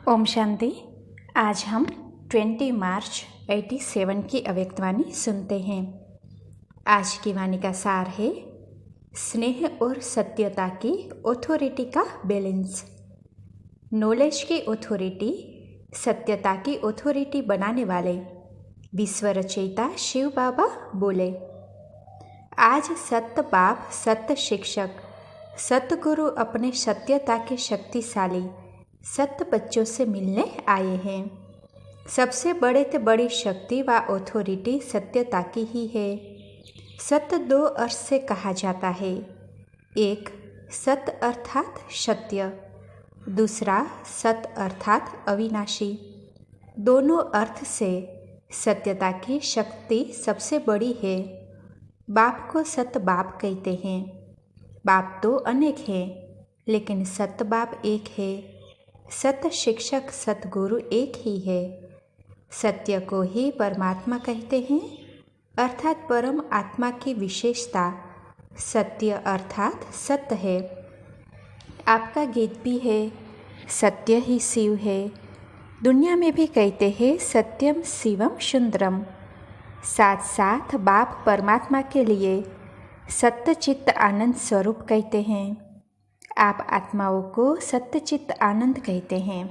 ओम शांति। आज हम 20 मार्च 87 की अव्यक्तवाणी सुनते हैं। आज की वाणी का सार है स्नेह और सत्यता की ऑथोरिटी का बैलेंस। नॉलेज की ऑथोरिटी सत्यता की ऑथोरिटी बनाने वाले विश्व रचयिता शिव बाबा बोले, आज सत्य बाप, सत्य शिक्षक, सतगुरु अपने सत्यता के शक्तिशाली सत्य बच्चों से मिलने आए हैं। सबसे बड़े से बड़ी शक्ति व ऑथोरिटी सत्यता की ही है। सत्य दो अर्थ से कहा जाता है, एक सत्य अर्थात सत्य, दूसरा सत्य अर्थात अविनाशी। दोनों अर्थ से सत्यता की शक्ति सबसे बड़ी है। बाप को सत्य बाप कहते हैं। बाप तो अनेक हैं, लेकिन सत्य बाप एक है। सत्य शिक्षक सतगुरु एक ही है। सत्य को ही परमात्मा कहते हैं, अर्थात परम आत्मा की विशेषता सत्य अर्थात सत्य है। आपका गीत भी है, सत्य ही शिव है। दुनिया में भी कहते हैं सत्यम शिवम सुंदरम। साथ साथ बाप परमात्मा के लिए सत्य चित्त आनंद स्वरूप कहते हैं। आप आत्माओं को सत्य चित्त आनंद कहते हैं।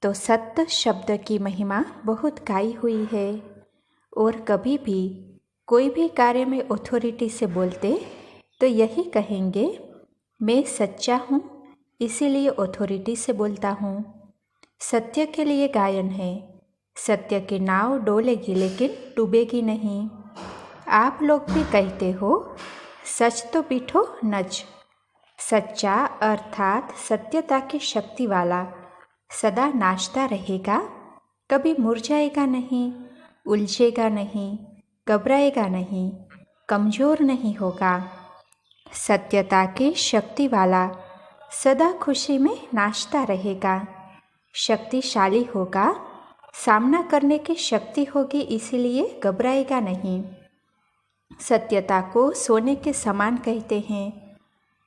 तो सत्य शब्द की महिमा बहुत गाई हुई है। और कभी भी कोई भी कार्य में ऑथोरिटी से बोलते तो यही कहेंगे, मैं सच्चा हूँ इसीलिए ऑथोरिटी से बोलता हूँ। सत्य के लिए गायन है, सत्य की नाव डोलेगी लेकिन डूबेगी नहीं। आप लोग भी कहते हो सच तो बिठो नच। सच्चा अर्थात सत्यता की शक्ति वाला सदा नाचता रहेगा, कभी मुरझाएगा नहीं, उलझेगा नहीं, घबराएगा नहीं, कमज़ोर नहीं होगा। सत्यता की शक्ति वाला सदा खुशी में नाचता रहेगा, शक्तिशाली होगा, सामना करने की शक्ति होगी, इसीलिए घबराएगा नहीं। सत्यता को सोने के समान कहते हैं,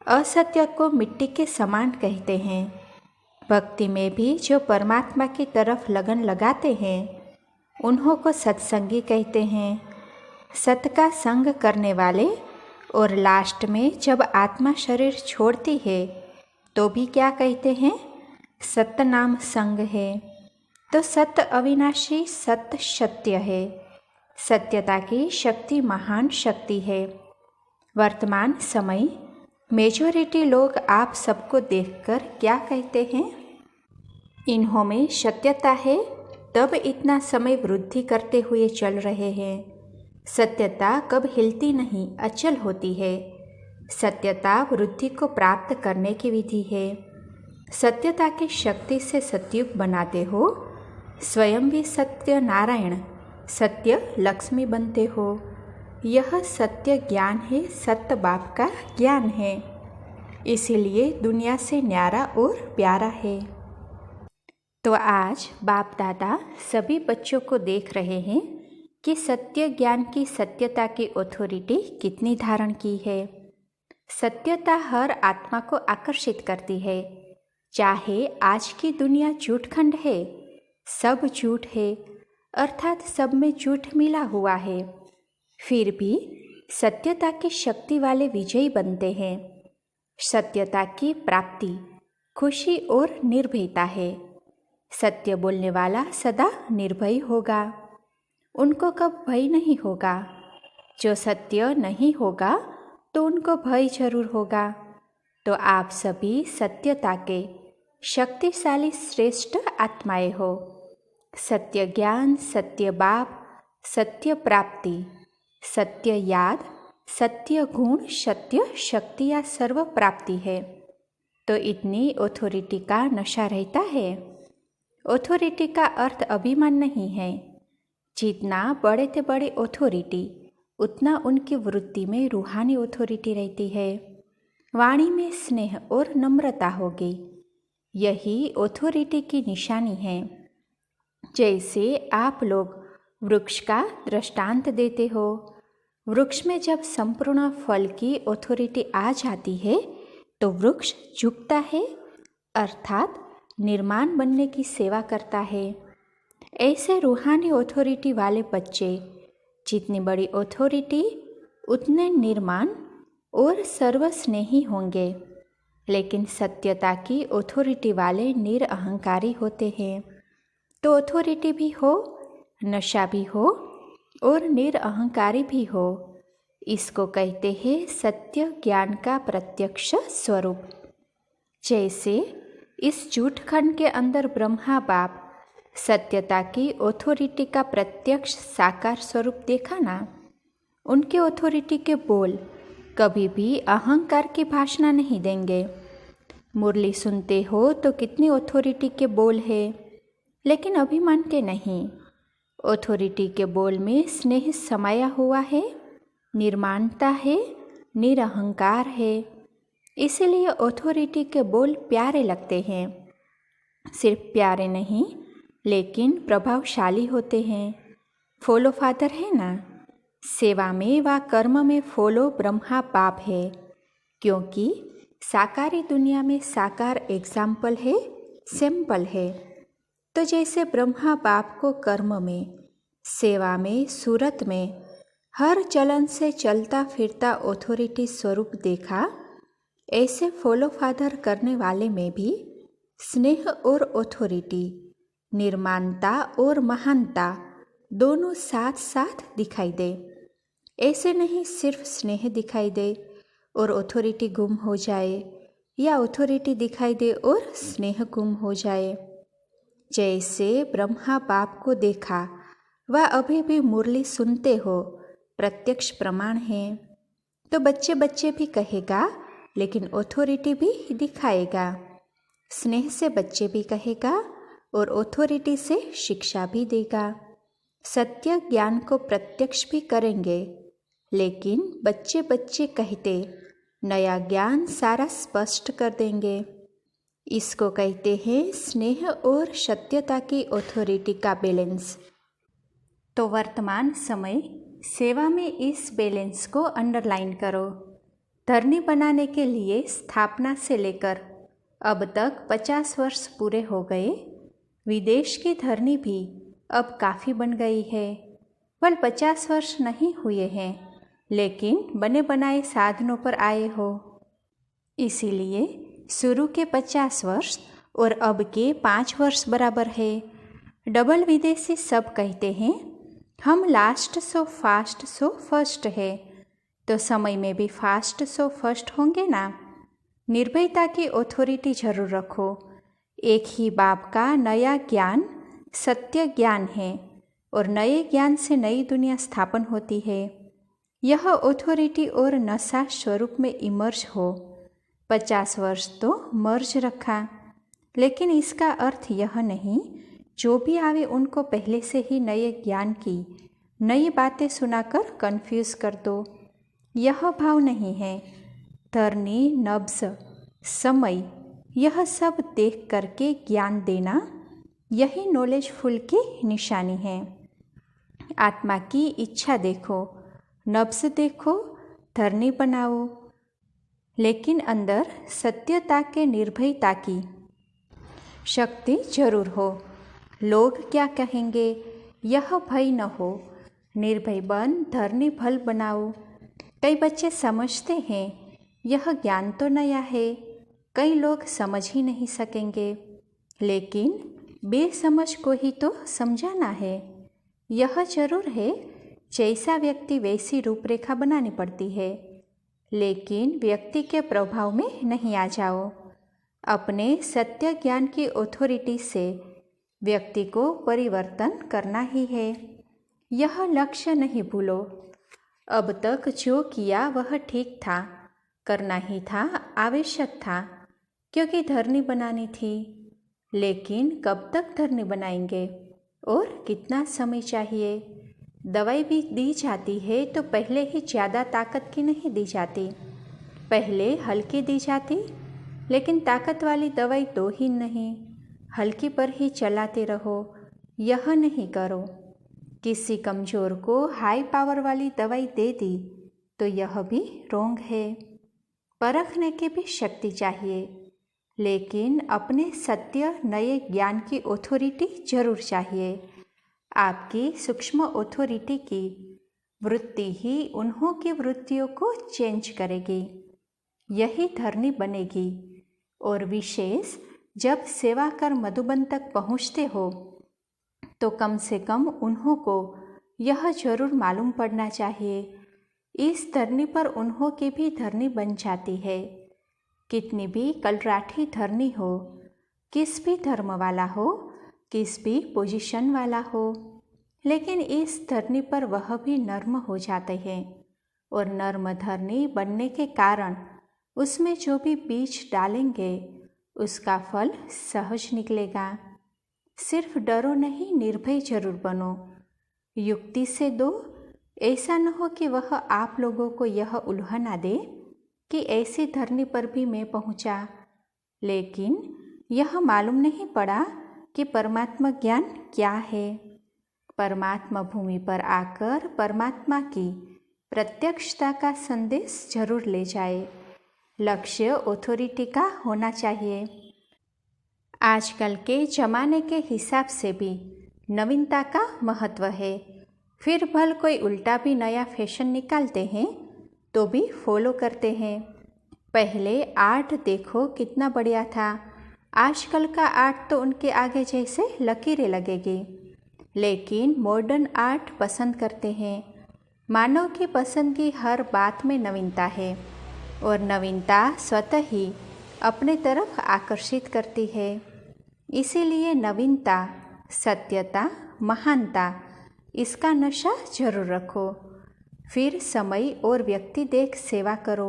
असत्य को मिट्टी के समान कहते हैं। भक्ति में भी जो परमात्मा की तरफ लगन लगाते हैं उन्हों को सत्संगी कहते हैं। सत्य का संग करने वाले। और लास्ट में जब आत्मा शरीर छोड़ती है तो भी क्या कहते हैं, सत्य नाम संग है। तो सत्य अविनाशी, सत्य सत्य है। सत्यता की शक्ति महान शक्ति है। वर्तमान समय मेजॉरिटी लोग आप सबको देखकर क्या कहते हैं, इन्हों में सत्यता है तब इतना समय वृद्धि करते हुए चल रहे हैं। सत्यता कब हिलती नहीं, अचल होती है। सत्यता वृद्धि को प्राप्त करने की विधि है। सत्यता की शक्ति से सतयुग बनाते हो, स्वयं भी सत्य नारायण, सत्य लक्ष्मी बनते हो। यह सत्य ज्ञान है, सत्य बाप का ज्ञान है, इसीलिए दुनिया से न्यारा और प्यारा है। तो आज बाप दादा सभी बच्चों को देख रहे हैं कि सत्य ज्ञान की सत्यता की ऑथोरिटी कितनी धारण की है। सत्यता हर आत्मा को आकर्षित करती है। चाहे आज की दुनिया झूठखंड है, सब झूठ है, अर्थात सब में झूठ मिला हुआ है, फिर भी सत्यता की शक्ति वाले विजयी बनते हैं। सत्यता की प्राप्ति खुशी और निर्भयता है। सत्य बोलने वाला सदा निर्भय होगा, उनको कब भय नहीं होगा। जो सत्य नहीं होगा तो उनको भय जरूर होगा। तो आप सभी सत्यता के शक्तिशाली श्रेष्ठ आत्माएं हो। सत्य ज्ञान, सत्य बाप, सत्य प्राप्ति, सत्य याद, सत्य गुण, सत्य शक्ति या सर्व प्राप्ति है। तो इतनी ऑथोरिटी का नशा रहता है। ऑथोरिटी का अर्थ अभिमान नहीं है। जितना बड़े से बड़े ऑथोरिटी उतना उनकी वृत्ति में रूहानी ऑथोरिटी रहती है। वाणी में स्नेह और नम्रता होगी, यही ऑथोरिटी की निशानी है। जैसे आप लोग वृक्ष का दृष्टांत देते हो, वृक्ष में जब संपूर्ण फल की ऑथोरिटी आ जाती है तो वृक्ष झुकता है, अर्थात निर्माण बनने की सेवा करता है। ऐसे रूहानी ऑथोरिटी वाले बच्चे जितनी बड़ी ऑथोरिटी उतने निर्माण और सर्वस्नेही होंगे। लेकिन सत्यता की ऑथोरिटी वाले निरअहंकारी होते हैं। तो ऑथोरिटी भी हो, नशा भी हो और निरअहंकारी भी हो, इसको कहते हैं सत्य ज्ञान का प्रत्यक्ष स्वरूप। जैसे इस झूठ खंड के अंदर ब्रह्मा बाप सत्यता की ऑथोरिटी का प्रत्यक्ष साकार स्वरूप देखा ना। उनके ऑथोरिटी के बोल कभी भी अहंकार की भाषा नहीं देंगे। मुरली सुनते हो तो कितनी ऑथोरिटी के बोल है, लेकिन अभिमान के नहीं। ऑथोरिटी के बोल में स्नेह समाया हुआ है, निर्माणता है, निरअहंकार है। इसीलिए ऑथोरिटी के बोल प्यारे लगते हैं। सिर्फ प्यारे नहीं, लेकिन प्रभावशाली होते हैं। फॉलो फादर है ना, सेवा में व कर्म में फॉलो ब्रह्मा बाप है। क्योंकि साकारी दुनिया में साकार एग्जाम्पल है, सैंपल है। तो जैसे ब्रह्मा बाप को कर्म में, सेवा में, सूरत में हर चलन से चलता फिरता ऑथोरिटी स्वरूप देखा, ऐसे फॉलो फादर करने वाले में भी स्नेह और ऑथोरिटी, निर्माणता और महानता दोनों साथ साथ दिखाई दे। ऐसे नहीं सिर्फ स्नेह दिखाई दे और ऑथोरिटी गुम हो जाए, या ऑथोरिटी दिखाई दे और स्नेह गुम हो जाए। जैसे ब्रह्मा बाप को देखा वह अभी भी मुरली सुनते हो, प्रत्यक्ष प्रमाण है। तो बच्चे बच्चे भी कहेगा, लेकिन ऑथोरिटी भी दिखाएगा। स्नेह से बच्चे भी कहेगा और ऑथोरिटी से शिक्षा भी देगा। सत्य ज्ञान को प्रत्यक्ष भी करेंगे, लेकिन बच्चे बच्चे कहते नया ज्ञान सारा स्पष्ट कर देंगे। इसको कहते हैं स्नेह और सत्यता की ऑथोरिटी का बैलेंस। तो वर्तमान समय सेवा में इस बैलेंस को अंडरलाइन करो। धरनी बनाने के लिए स्थापना से लेकर अब तक 50 वर्ष पूरे हो गए। विदेश की धरनी भी अब काफ़ी बन गई है। बल 50 वर्ष नहीं हुए हैं, लेकिन बने बनाए साधनों पर आए हो। इसीलिए शुरू के 50 वर्ष और अब के 5 वर्ष बराबर है। डबल विदेशी सब कहते हैं हम last so fast so first है, तो समय में भी फास्ट सो फर्स्ट होंगे ना। निर्भयता की ऑथोरिटी जरूर रखो। एक ही बाप का नया ज्ञान सत्य ज्ञान है और नए ज्ञान से नई दुनिया स्थापन होती है। यह ऑथोरिटी और नशा स्वरूप में इमर्ज हो। 50 वर्ष तो मर्ज रखा, लेकिन इसका अर्थ यह नहीं जो भी आवे उनको पहले से ही नए ज्ञान की नई बातें सुनाकर कंफ्यूज कर दो। यह भाव नहीं है। धरनी, नब्ज, समय यह सब देख करके ज्ञान देना, यही नॉलेजफुल की निशानी है। आत्मा की इच्छा देखो, नब्ज देखो, धरनी बनाओ, लेकिन अंदर सत्यता के निर्भयता की शक्ति जरूर हो। लोग क्या कहेंगे यह भय न हो। निर्भय बन धरनी भल बनाओ। कई बच्चे समझते हैं यह ज्ञान तो नया है, कई लोग समझ ही नहीं सकेंगे, लेकिन बेसमझ को ही तो समझाना है। यह जरूर है जैसा व्यक्ति वैसी रूपरेखा बनानी पड़ती है, लेकिन व्यक्ति के प्रभाव में नहीं आ जाओ। अपने सत्य ज्ञान की ऑथोरिटी से व्यक्ति को परिवर्तन करना ही है। यह लक्ष्य नहीं भूलो। अब तक जो किया वह ठीक था, करना ही था, आवश्यक था, क्योंकि धरनी बनानी थी। लेकिन कब तक धरनी बनाएंगे और कितना समय चाहिए? दवाई भी दी जाती है तो पहले ही ज़्यादा ताकत की नहीं दी जाती, पहले हल्की दी जाती। लेकिन ताकत वाली दवाई दो ही नहीं, हल्की पर ही चलाते रहो। यह नहीं करो। किसी कमज़ोर को हाई पावर वाली दवाई दे दी तो यह भी रोंग है। परखने की भी शक्ति चाहिए, लेकिन अपने सत्य नए ज्ञान की ऑथोरिटी जरूर चाहिए। आपकी सूक्ष्म ऑथोरिटी की वृत्ति ही उन्हों की वृत्तियों को चेंज करेगी, यही धरनी बनेगी। और विशेष जब सेवा कर मधुबन तक पहुँचते हो तो कम से कम उन्हों को यह जरूर मालूम पड़ना चाहिए, इस धरनी पर उन्हों की भी धरनी बन जाती है। कितनी भी कलराठी धरनी हो, किस भी धर्म वाला हो, किस भी पोजीशन वाला हो, लेकिन इस धरनी पर वह भी नर्म हो जाते हैं। और नर्म धरनी बनने के कारण उसमें जो भी बीज डालेंगे उसका फल सहज निकलेगा। सिर्फ डरो नहीं, निर्भय जरूर बनो। युक्ति से दो, ऐसा न हो कि वह आप लोगों को यह उल्हना दे कि ऐसी धरनी पर भी मैं पहुंचा, लेकिन यह मालूम नहीं पड़ा कि परमात्मा ज्ञान क्या है। परमात्मा भूमि पर आकर परमात्मा की प्रत्यक्षता का संदेश जरूर ले जाए। लक्ष्य ऑथोरिटी का होना चाहिए। आजकल के जमाने के हिसाब से भी नवीनता का महत्व है। फिर भल कोई उल्टा भी नया फैशन निकालते हैं तो भी फॉलो करते हैं। पहले आर्ट देखो कितना बढ़िया था, आजकल का आर्ट तो उनके आगे जैसे लकीरें लगेगी। लेकिन मॉडर्न आर्ट पसंद करते हैं। मानव की पसंद की हर बात में नवीनता है और नवीनता स्वतः ही अपने तरफ आकर्षित करती है। इसीलिए नवीनता, सत्यता, महानता, इसका नशा जरूर रखो। फिर समय और व्यक्ति देख सेवा करो।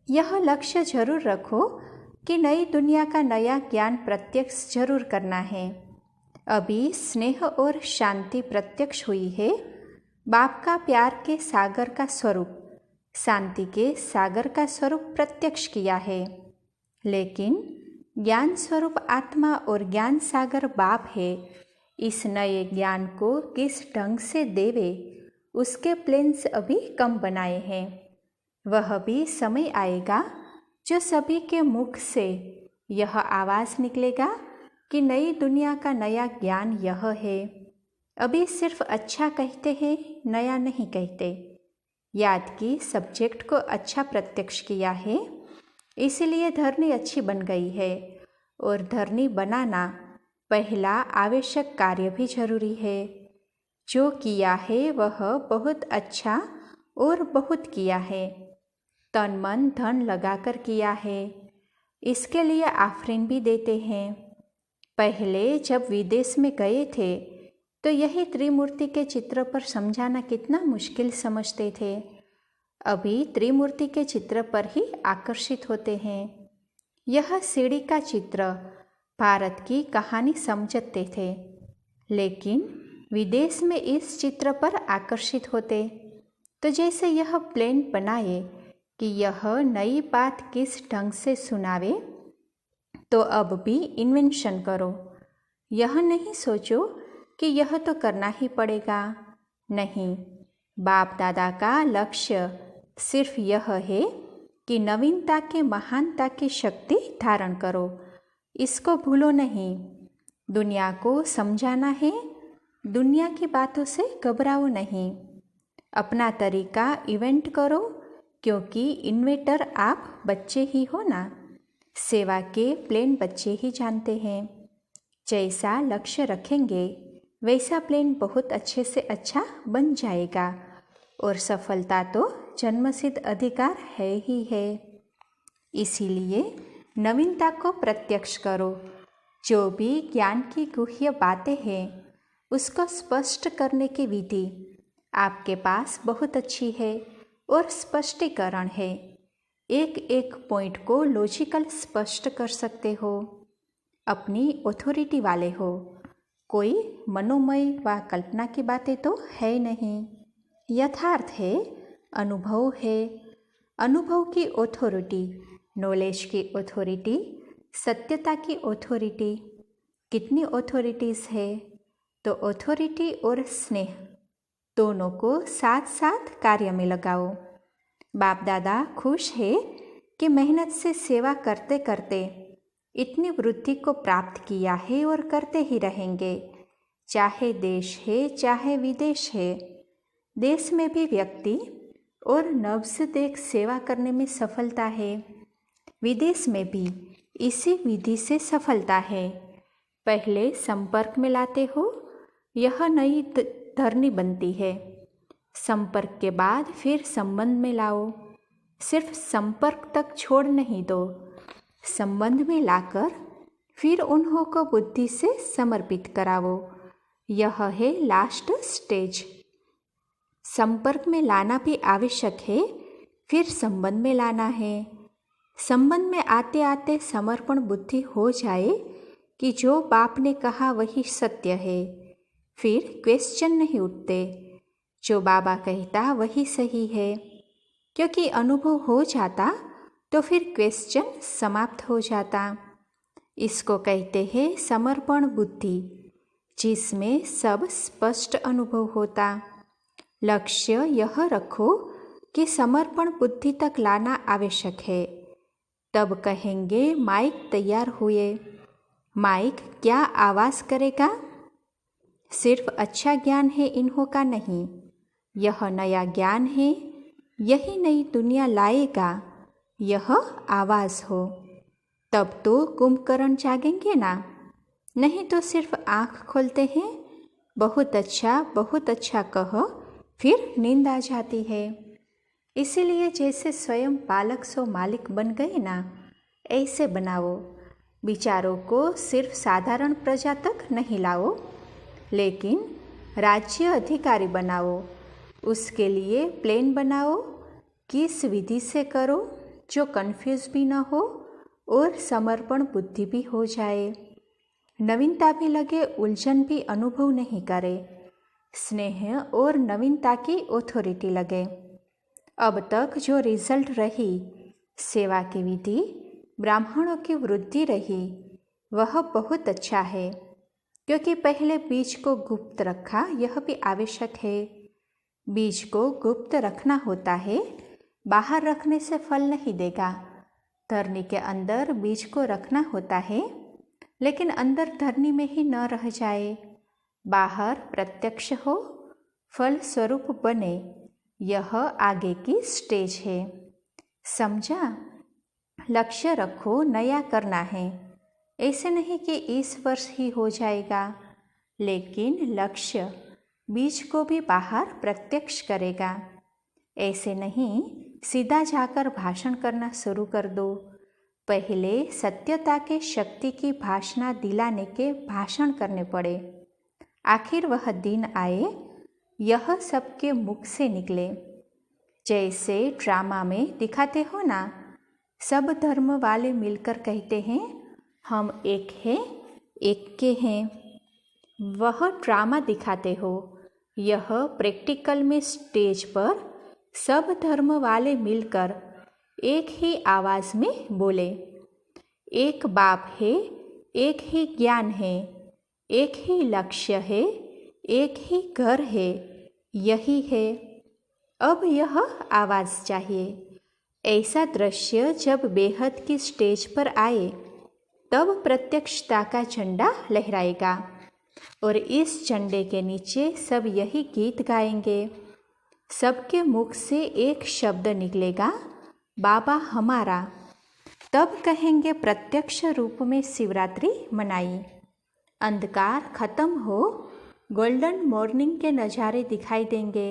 यह लक्ष्य जरूर रखो कि नई दुनिया का नया ज्ञान प्रत्यक्ष जरूर करना है। अभी स्नेह और शांति प्रत्यक्ष हुई है। बाप का प्यार के सागर का स्वरूप, शांति के सागर का स्वरूप प्रत्यक्ष किया है। लेकिन ज्ञान स्वरूप आत्मा और ज्ञान सागर बाप है। इस नए ज्ञान को किस ढंग से देवे, उसके प्लेन्स अभी कम बनाए हैं। वह भी समय आएगा जो सभी के मुख से यह आवाज़ निकलेगा कि नई दुनिया का नया ज्ञान यह है। अभी सिर्फ अच्छा कहते हैं, नया नहीं कहते। याद की सब्जेक्ट को अच्छा प्रत्यक्ष किया है, इसीलिए धरनी अच्छी बन गई है। और धरनी बनाना पहला आवश्यक कार्य भी जरूरी है। जो किया है वह बहुत अच्छा और बहुत किया है, तन मन धन लगाकर किया है, इसके लिए आफरीन भी देते हैं। पहले जब विदेश में गए थे तो यही त्रिमूर्ति के चित्र पर समझाना कितना मुश्किल समझते थे। अभी त्रिमूर्ति के चित्र पर ही आकर्षित होते हैं। यह सीढ़ी का चित्र भारत की कहानी समझते थे, लेकिन विदेश में इस चित्र पर आकर्षित होते। तो जैसे यह प्लेन बनाए कि यह नई बात किस ढंग से सुनावे, तो अब भी इन्वेंशन करो। यह नहीं सोचो कि यह तो करना ही पड़ेगा। नहीं, बाप दादा का लक्ष्य सिर्फ यह है कि नवीनता के महानता की शक्ति धारण करो। इसको भूलो नहीं। दुनिया को समझाना है, दुनिया की बातों से घबराओ नहीं। अपना तरीका इवेंट करो, क्योंकि इन्वेटर आप बच्चे ही हो ना। सेवा के प्लेन बच्चे ही जानते हैं। जैसा लक्ष्य रखेंगे वैसा प्लेन बहुत अच्छे से अच्छा बन जाएगा। और सफलता तो जन्मसिद्ध अधिकार है ही है। इसीलिए नवीनता को प्रत्यक्ष करो। जो भी ज्ञान की गुह्य बातें हैं उसको स्पष्ट करने की विधि आपके पास बहुत अच्छी है और स्पष्टीकरण है। एक एक पॉइंट को लॉजिकल स्पष्ट कर सकते हो। अपनी ऑथोरिटी वाले हो। कोई मनोमय व कल्पना की बातें तो है नहीं, यथार्थ है, अनुभव है। अनुभव की ऑथोरिटी, नॉलेज की ऑथोरिटी, सत्यता की ऑथोरिटी। कितनी ऑथोरिटीज़ है? तो ऑथोरिटी और स्नेह दोनों को साथ साथ कार्य में लगाओ। बाप दादा खुश है कि मेहनत से सेवा करते करते इतनी वृद्धि को प्राप्त किया है और करते ही रहेंगे, चाहे देश है चाहे विदेश है। देश में भी व्यक्ति और नवसदेक सेवा करने में सफलता है, विदेश में भी इसी विधि से सफलता है। पहले संपर्क में लाते हो, यह नई धरनी बनती है। संपर्क के बाद फिर संबंध में लाओ। सिर्फ संपर्क तक छोड़ नहीं दो, संबंध में लाकर फिर उन्हों को बुद्धि से समर्पित कराओ। यह है लास्ट स्टेज। संपर्क में लाना भी आवश्यक है, फिर संबंध में लाना है। संबंध में आते आते समर्पण बुद्धि हो जाए कि जो बाप ने कहा वही सत्य है, फिर क्वेश्चन नहीं उठते। जो बाबा कहता वही सही है, क्योंकि अनुभव हो जाता तो फिर क्वेश्चन समाप्त हो जाता। इसको कहते हैं समर्पण बुद्धि, जिसमें सब स्पष्ट अनुभव होता। लक्ष्य यह रखो कि समर्पण बुद्धि तक लाना आवश्यक है। तब कहेंगे माइक तैयार हुए। माइक क्या आवाज़ करेगा? सिर्फ अच्छा ज्ञान है इन्हों का नहीं, यह नया ज्ञान है, यही नई दुनिया लाएगा। यह आवाज़ हो तब तो कुंभकर्ण जागेंगे ना, नहीं तो सिर्फ आँख खोलते हैं, बहुत अच्छा कह, फिर नींद आ जाती है। इसीलिए जैसे स्वयं पालक सो मालिक बन गए ना, ऐसे बनाओ। विचारों को सिर्फ साधारण प्रजा तक नहीं लाओ, लेकिन राज्य अधिकारी बनाओ। उसके लिए प्लान बनाओ, किस विधि से करो जो कंफ्यूज भी न हो और समर्पण बुद्धि भी हो जाए। नवीनता भी लगे, उलझन भी अनुभव नहीं करे, स्नेह और नवीनता की ऑथोरिटी लगे। अब तक जो रिजल्ट रही, सेवा की विधि, ब्राह्मणों की वृद्धि रही, वह बहुत अच्छा है, क्योंकि पहले बीज को गुप्त रखा। यह भी आवश्यक है। बीज को गुप्त रखना होता है, बाहर रखने से फल नहीं देगा। धरनी के अंदर बीज को रखना होता है, लेकिन अंदर धरनी में ही न रह जाए, बाहर प्रत्यक्ष हो, फल स्वरूप बने। यह आगे की स्टेज है। समझा? लक्ष्य रखो, नया करना है। ऐसे नहीं कि इस वर्ष ही हो जाएगा, लेकिन लक्ष्य बीज को भी बाहर प्रत्यक्ष करेगा। ऐसे नहीं सीधा जाकर भाषण करना शुरू कर दो। पहले सत्यता के शक्ति की भाषणा दिलाने के भाषण करने पड़े। आखिर वह दिन आए, यह सबके मुख से निकले। जैसे ड्रामा में दिखाते हो ना, सब धर्म वाले मिलकर कहते हैं हम एक हैं, एक के हैं। वह ड्रामा दिखाते हो। यह प्रैक्टिकल में स्टेज पर सब धर्म वाले मिलकर एक ही आवाज़ में बोले, एक बाप है, एक ही ज्ञान है, एक ही लक्ष्य है, एक ही घर है, यही है। अब यह आवाज़ चाहिए। ऐसा दृश्य जब बेहद की स्टेज पर आए, तब प्रत्यक्षता का झंडा लहराएगा और इस झंडे के नीचे सब यही गीत गाएंगे। सबके मुख से एक शब्द निकलेगा, बाबा हमारा। तब कहेंगे प्रत्यक्ष रूप में शिवरात्रि मनाई। अंधकार खत्म हो, गोल्डन मॉर्निंग के नज़ारे दिखाई देंगे।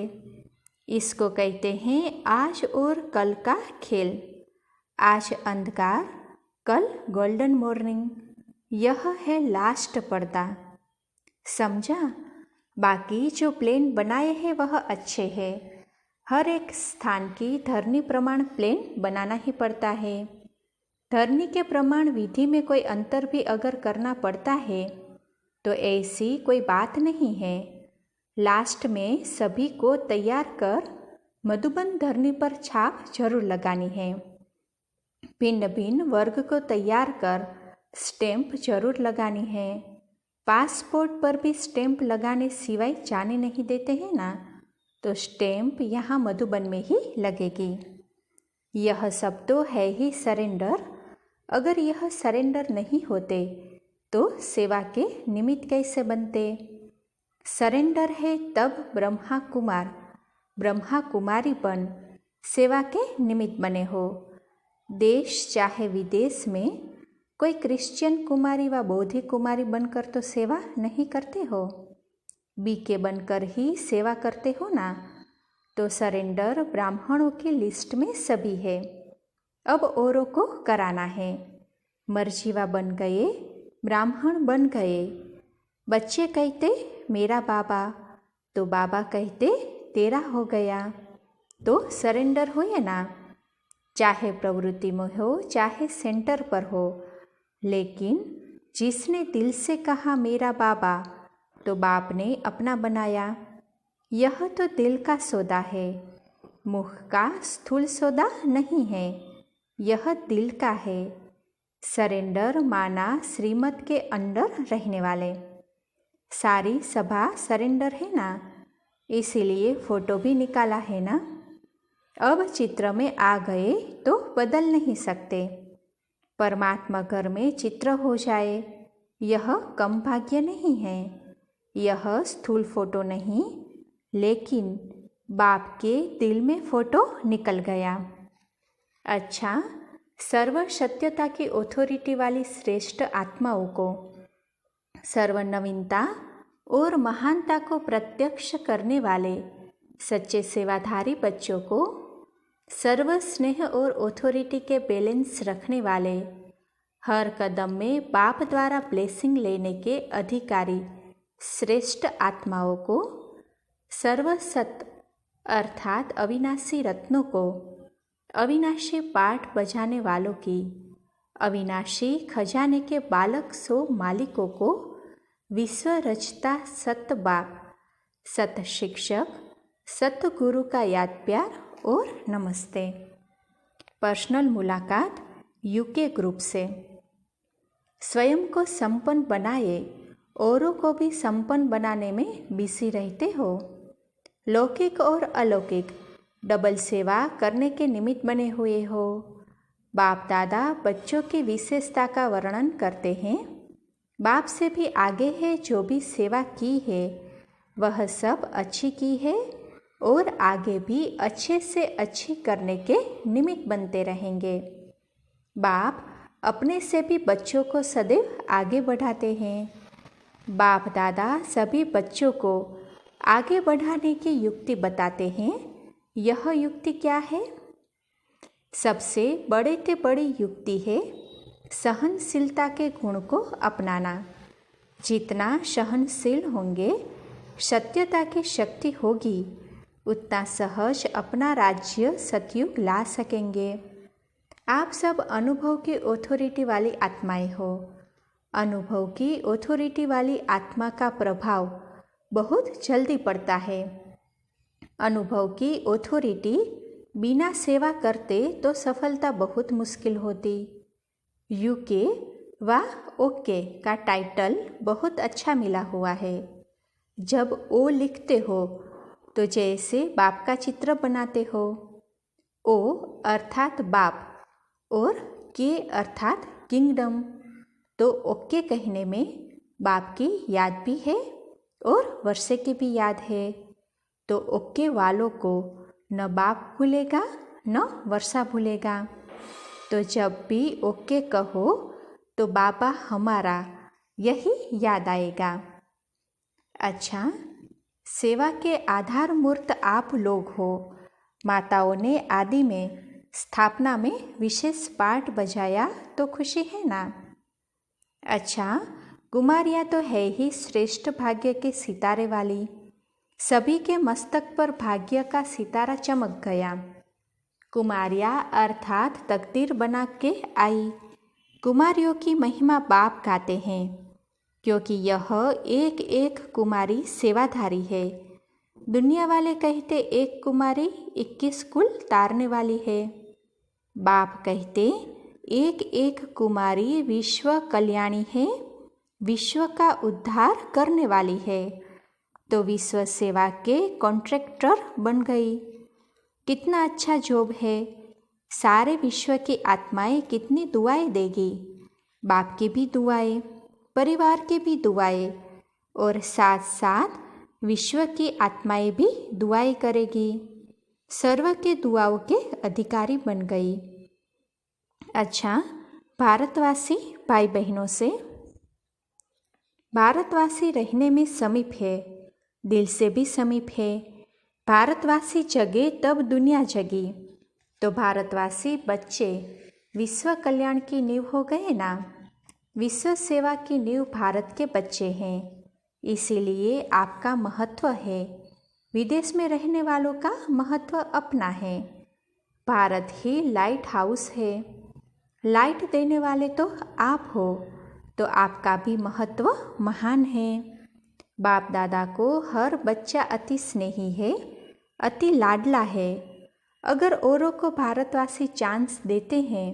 इसको कहते हैं आज और कल का खेल। आज अंधकार, कल गोल्डन मॉर्निंग। यह है लास्ट पर्दा। समझा? बाकी जो प्लेन बनाए हैं वह अच्छे हैं। हर एक स्थान की धरनी प्रमाण प्लेन बनाना ही पड़ता है। धरनी के प्रमाण विधि में कोई अंतर भी अगर करना पड़ता है तो ऐसी कोई बात नहीं है। लास्ट में सभी को तैयार कर मधुबन धरनी पर छाप जरूर लगानी है। भिन्न भिन्न वर्ग को तैयार कर स्टैंप जरूर लगानी है। पासपोर्ट पर भी स्टैंप लगाने सिवाय जाने नहीं देते हैं ना, तो स्टैंप यहाँ मधुबन में ही लगेगी। यह सब तो है ही सरेंडर। अगर यह सरेंडर नहीं होते तो सेवा के निमित्त कैसे बनते? सरेंडर है तब ब्रह्मा कुमारी बन सेवा के निमित्त बने हो। देश चाहे विदेश में कोई क्रिश्चियन कुमारी व बौद्ध कुमारी बनकर तो सेवा नहीं करते हो, बीके बनकर ही सेवा करते हो ना। तो सरेंडर ब्राह्मणों की लिस्ट में सभी है, अब औरों को कराना है। मर्जीवा बन गए, ब्राह्मण बन गए। बच्चे कहते मेरा बाबा, तो बाबा कहते तेरा हो गया, तो सरेंडर हुए ना। चाहे प्रवृत्ति में हो चाहे सेंटर पर हो, लेकिन जिसने दिल से कहा मेरा बाबा, तो बाप ने अपना बनाया। यह तो दिल का सौदा है, मुख का स्थूल सौदा नहीं है, यह दिल का है। सरेंडर माना श्रीमत के अंडर रहने वाले। सारी सभा सरेंडर है ना, इसीलिए फोटो भी निकाला है ना। अब चित्र में आ गए तो बदल नहीं सकते। परमात्मा घर में चित्र हो जाए, यह कम भाग्य नहीं है। यह स्थूल फोटो नहीं, लेकिन बाप के दिल में फोटो निकल गया। अच्छा, सर्व सत्यता की ऑथोरिटी वाली श्रेष्ठ आत्माओं को, सर्व नवीनता और महानता को प्रत्यक्ष करने वाले सच्चे सेवाधारी बच्चों को, सर्व स्नेह और ऑथोरिटी के बैलेंस रखने वाले, हर कदम में बाप द्वारा ब्लेसिंग लेने के अधिकारी श्रेष्ठ आत्माओं को, सर्व सत अर्थात अविनाशी रत्नों को, अविनाशी पाठ बजाने वालों की, अविनाशी खजाने के बालक सो मालिकों को, विश्व रचता सत बाप, सत शिक्षक, सत गुरु का याद प्यार और नमस्ते। पर्सनल मुलाकात यूके ग्रुप से। स्वयं को संपन्न बनाए, औरों को भी संपन्न बनाने में बिजी रहते हो। लौकिक और अलौकिक डबल सेवा करने के निमित्त बने हुए हो। बाप दादा बच्चों की विशेषता का वर्णन करते हैं। बाप से भी आगे है जो भी सेवा की है, वह सब अच्छी की है और आगे भी अच्छे से अच्छी करने के निमित्त बनते रहेंगे। बाप अपने से भी बच्चों को सदैव आगे बढ़ाते हैं। बाप दादा सभी बच्चों को आगे बढ़ाने की युक्ति बताते हैं। यह युक्ति क्या है? सबसे बड़े से बड़ी युक्ति है सहनशीलता के गुण को अपनाना। जितना सहनशील होंगे, सत्यता की शक्ति होगी, उतना सहज अपना राज्य सतयुग ला सकेंगे। आप सब अनुभव की ऑथोरिटी वाली आत्माएं हो। अनुभव की ऑथोरिटी वाली आत्मा का प्रभाव बहुत जल्दी पड़ता है। अनुभव की ऑथोरिटी बिना सेवा करते तो सफलता बहुत मुश्किल होती। यूके व ओके का टाइटल बहुत अच्छा मिला हुआ है। जब ओ लिखते हो तो जैसे बाप का चित्र बनाते हो। ओ अर्थात बाप और के अर्थात किंगडम। तो ओके कहने में बाप की याद भी है और वर्षे की भी याद है। तो ओके वालों को न बाप भूलेगा न वर्षा भूलेगा। तो जब भी ओके कहो तो बाबा हमारा यही याद आएगा। अच्छा, सेवा के आधार मूर्त आप लोग हो। माताओं ने आदि में स्थापना में विशेष पाठ बजाया तो खुशी है ना। अच्छा, कुमारियाँ तो है ही श्रेष्ठ भाग्य के सितारे वाली। सभी के मस्तक पर भाग्य का सितारा चमक गया। कुमारियाँ अर्थात तकदीर बना के आई। कुमारियों की महिमा बाप गाते हैं, क्योंकि यह एक एक कुमारी सेवाधारी है। दुनिया वाले कहते एक कुमारी 21 कुल तारने वाली है। बाप कहते एक एक कुमारी विश्व कल्याणी है, विश्व का उद्धार करने वाली है। तो विश्व सेवा के कॉन्ट्रैक्टर बन गई। कितना अच्छा जॉब है। सारे विश्व की आत्माएं कितनी दुआएं देगी। बाप की भी दुआएं, परिवार की भी दुआएं और साथ साथ विश्व की आत्माएं भी दुआएं करेगी। सर्व के दुआओं के अधिकारी बन गई। अच्छा, भारतवासी भाई बहनों से, भारतवासी रहने में समीप है, दिल से भी समीप है। भारतवासी जगे तब दुनिया जगी। तो भारतवासी बच्चे विश्व कल्याण की नींव हो गए ना। विश्व सेवा की नींव भारत के बच्चे हैं, इसीलिए आपका महत्व है। विदेश में रहने वालों का महत्व अपना है। भारत ही लाइट हाउस है। लाइट देने वाले तो आप हो, तो आपका भी महत्व महान है। बाप दादा को हर बच्चा अति स्नेही है, अति लाडला है। अगर औरों को भारतवासी चांस देते हैं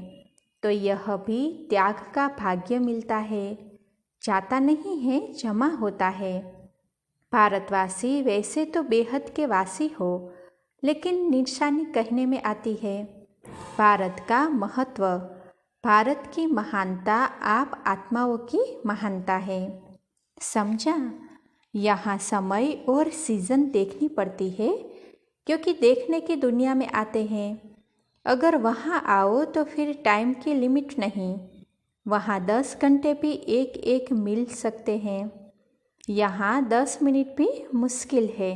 तो यह भी त्याग का भाग्य मिलता है। जाता नहीं है, जमा होता है। भारतवासी वैसे तो बेहद के वासी हो, लेकिन निशानी कहने में आती है। भारत का महत्व, भारत की महानता आप आत्माओं की महानता है। समझा? यहाँ समय और सीजन देखनी पड़ती है, क्योंकि देखने की दुनिया में आते हैं। अगर वहाँ आओ तो फिर टाइम की लिमिट नहीं। वहाँ 10 घंटे भी एक एक मिल सकते हैं। यहाँ 10 मिनट भी मुश्किल है,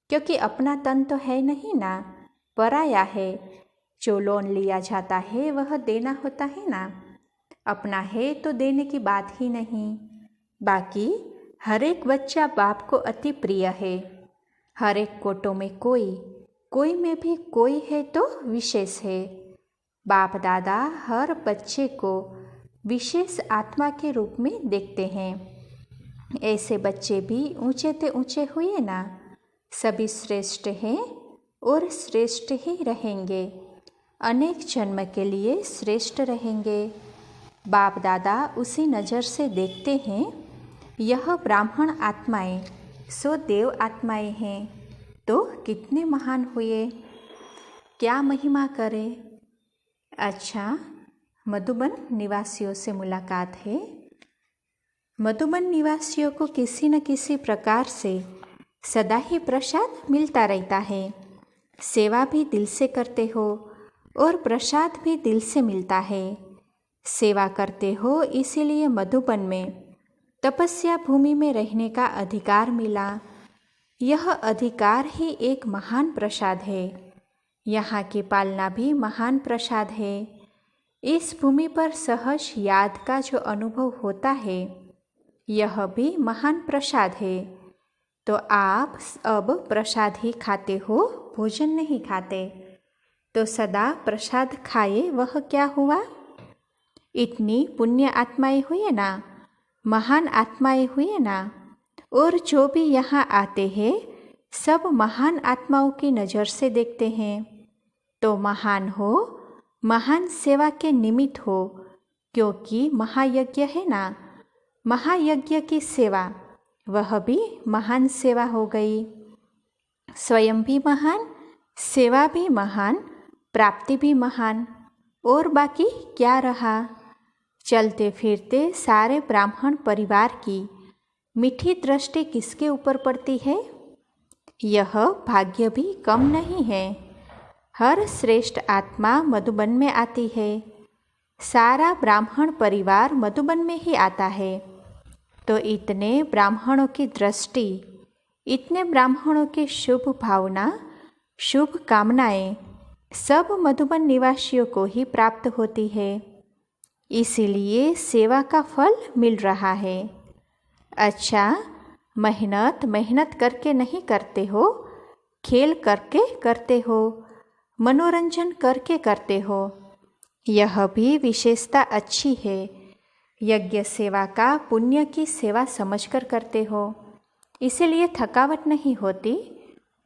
क्योंकि अपना तन तो है नहीं ना, पराया है। जो लोन लिया जाता है वह देना होता है ना। अपना है तो देने की बात ही नहीं। बाकी हर एक बच्चा बाप को अति प्रिय है। हर एक कोटों में कोई में भी कोई है तो विशेष है। बाप दादा हर बच्चे को विशेष आत्मा के रूप में देखते हैं। ऐसे बच्चे भी ऊंचे ते ऊंचे हुए ना। सभी श्रेष्ठ हैं और श्रेष्ठ ही रहेंगे। अनेक जन्म के लिए श्रेष्ठ रहेंगे। बाप दादा उसी नज़र से देखते हैं। यह ब्राह्मण आत्माएं सो देव आत्माएं हैं, तो कितने महान हुए, क्या महिमा करें। अच्छा, मधुबन निवासियों से मुलाकात है। मधुबन निवासियों को किसी न किसी प्रकार से सदा ही प्रसाद मिलता रहता है। सेवा भी दिल से करते हो और प्रसाद भी दिल से मिलता है। सेवा करते हो, इसीलिए मधुबन में तपस्या भूमि में रहने का अधिकार मिला। यह अधिकार ही एक महान प्रसाद है। यहाँ की पालना भी महान प्रसाद है। इस भूमि पर सहज याद का जो अनुभव होता है, यह भी महान प्रसाद है। तो आप अब प्रसाद ही खाते हो, भोजन नहीं खाते। तो सदा प्रसाद खाए, वह क्या हुआ? इतनी पुण्य आत्माएं हुई ना, महान आत्माएं हुई ना। और जो भी यहाँ आते हैं सब महान आत्माओं की नज़र से देखते हैं। तो महान हो, महान सेवा के निमित्त हो, क्योंकि महायज्ञ है ना। महायज्ञ की सेवा, वह भी महान सेवा हो गई। स्वयं भी महान, सेवा भी महान, प्राप्ति भी महान, और बाकी क्या रहा। चलते फिरते सारे ब्राह्मण परिवार की मीठी दृष्टि किसके ऊपर पड़ती है? यह भाग्य भी कम नहीं है। हर श्रेष्ठ आत्मा मधुबन में आती है। सारा ब्राह्मण परिवार मधुबन में ही आता है। तो इतने ब्राह्मणों की दृष्टि, इतने ब्राह्मणों की शुभ भावना, शुभ कामनाएं सब मधुबन निवासियों को ही प्राप्त होती है। इसीलिए सेवा का फल मिल रहा है। अच्छा, मेहनत करके नहीं करते हो, खेल करके करते हो, मनोरंजन करके करते हो। यह भी विशेषता अच्छी है। यज्ञ सेवा का पुण्य की सेवा समझकर करते हो, इसीलिए थकावट नहीं होती।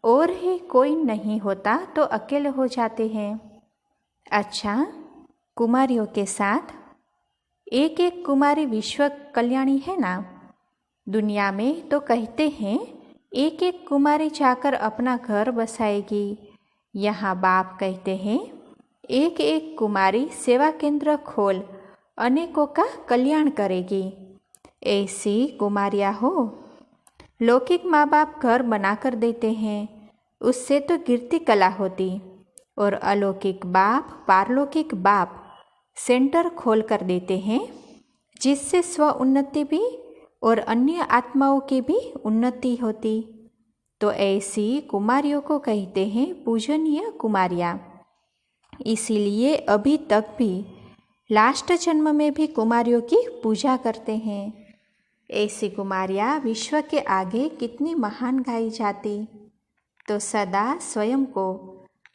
और ही कोई नहीं होता तो अकेले हो जाते हैं। अच्छा, कुमारियों के साथ एक एक कुमारी विश्व कल्याणी है ना। दुनिया में तो कहते हैं एक एक कुमारी जाकर अपना घर बसाएगी। यहाँ बाप कहते हैं एक एक कुमारी सेवा केंद्र खोल अनेकों का कल्याण करेगी। ऐसी कुमारियाँ हो। लौकिक माँ बाप घर बनाकर देते हैं, उससे तो गिरती कला होती, और अलौकिक बाप पारलौकिक बाप सेंटर खोल कर देते हैं, जिससे स्व उन्नति भी और अन्य आत्माओं की भी उन्नति होती। तो ऐसी कुमारियों को कहते हैं पूजनीय कुमारियाँ। इसीलिए अभी तक भी लास्ट जन्म में भी कुमारियों की पूजा करते हैं। ऐसी कुमारियाँ विश्व के आगे कितनी महान गाई जाती। तो सदा स्वयं को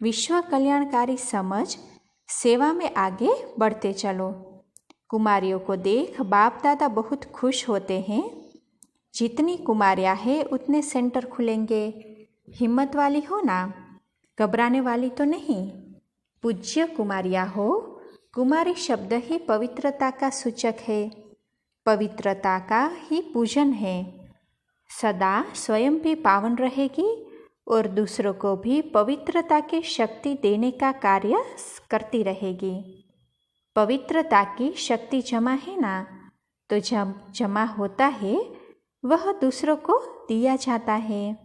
विश्व कल्याणकारी समझ सेवा में आगे बढ़ते चलो। कुमारियों को देख बाप दादा बहुत खुश होते हैं। जितनी कुमारियाँ हैं उतने सेंटर खुलेंगे। हिम्मत वाली हो ना, घबराने वाली तो नहीं। पूज्य कुमारियाँ हो। कुमारी शब्द ही पवित्रता का सूचक है, पवित्रता का ही पूजन है। सदा स्वयं भी पावन रहेगी और दूसरों को भी पवित्रता की शक्ति देने का कार्य करती रहेगी। पवित्रता की शक्ति जमा है ना, तो जमा होता है वह दूसरों को दिया जाता है।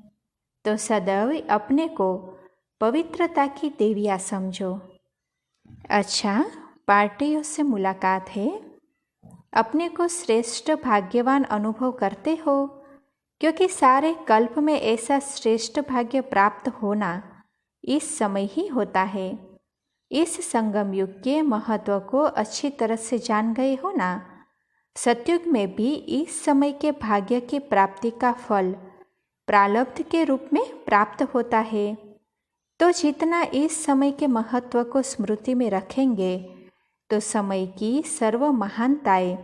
तो सदैव अपने को पवित्रता की देविया समझो। अच्छा, पार्टियों से मुलाकात है। अपने को श्रेष्ठ भाग्यवान अनुभव करते हो, क्योंकि सारे कल्प में ऐसा श्रेष्ठ भाग्य प्राप्त होना इस समय ही होता है। इस संगम युग के महत्व को अच्छी तरह से जान गए हो ना। सतयुग में भी इस समय के भाग्य की प्राप्ति का फल प्रारब्ध के रूप में प्राप्त होता है। तो जितना इस समय के महत्व को स्मृति में रखेंगे, तो समय की सर्व महानताएं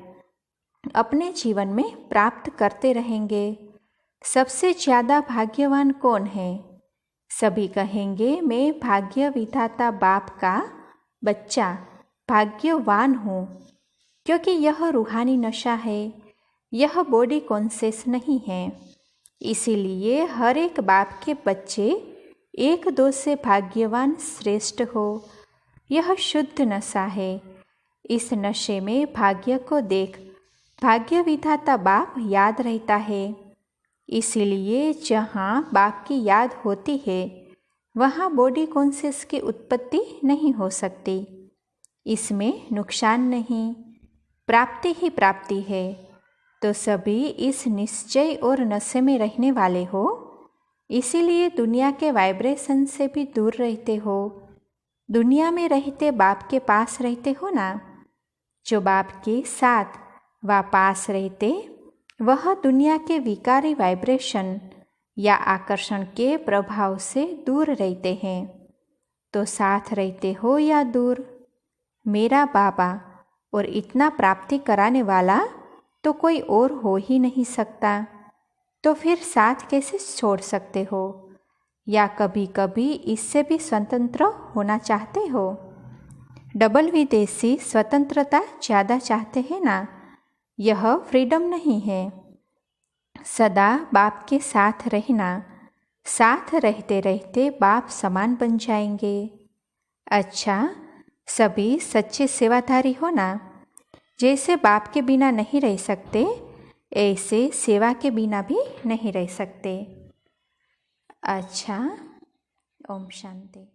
अपने जीवन में प्राप्त करते रहेंगे। सबसे ज़्यादा भाग्यवान कौन है? सभी कहेंगे मैं भाग्य विधाता बाप का बच्चा भाग्यवान हूँ, क्योंकि यह रूहानी नशा है, यह बॉडी कॉन्शियस नहीं है। इसीलिए हर एक बाप के बच्चे एक दो से भाग्यवान श्रेष्ठ हो। यह शुद्ध नशा है। इस नशे में भाग्य को देख भाग्य विधाता बाप याद रहता है। इसीलिए जहाँ बाप की याद होती है, वहाँ बॉडी कॉन्शियस की उत्पत्ति नहीं हो सकती। इसमें नुकसान नहीं, प्राप्ति ही प्राप्ति है। तो सभी इस निश्चय और नशे में रहने वाले हो। इसीलिए दुनिया के वाइब्रेशन से भी दूर रहते हो। दुनिया में रहते बाप के पास रहते हो ना। जो बाप के साथ व पास रहते, वह दुनिया के विकारी वाइब्रेशन या आकर्षण के प्रभाव से दूर रहते हैं। तो साथ रहते हो या दूर, मेरा बाबा और इतना प्राप्ति कराने वाला तो कोई और हो ही नहीं सकता। तो फिर साथ कैसे छोड़ सकते हो? या कभी कभी इससे भी स्वतंत्र होना चाहते हो? डबल विदेशी स्वतंत्रता ज़्यादा चाहते हैं ना। यह फ्रीडम नहीं है। सदा बाप के साथ रहना, साथ रहते रहते बाप समान बन जाएंगे। अच्छा, सभी सच्चे सेवाधारी हो ना। जैसे बाप के बिना नहीं रह सकते, ऐसे सेवा के बिना भी नहीं रह सकते। अच्छा, ओम शांति।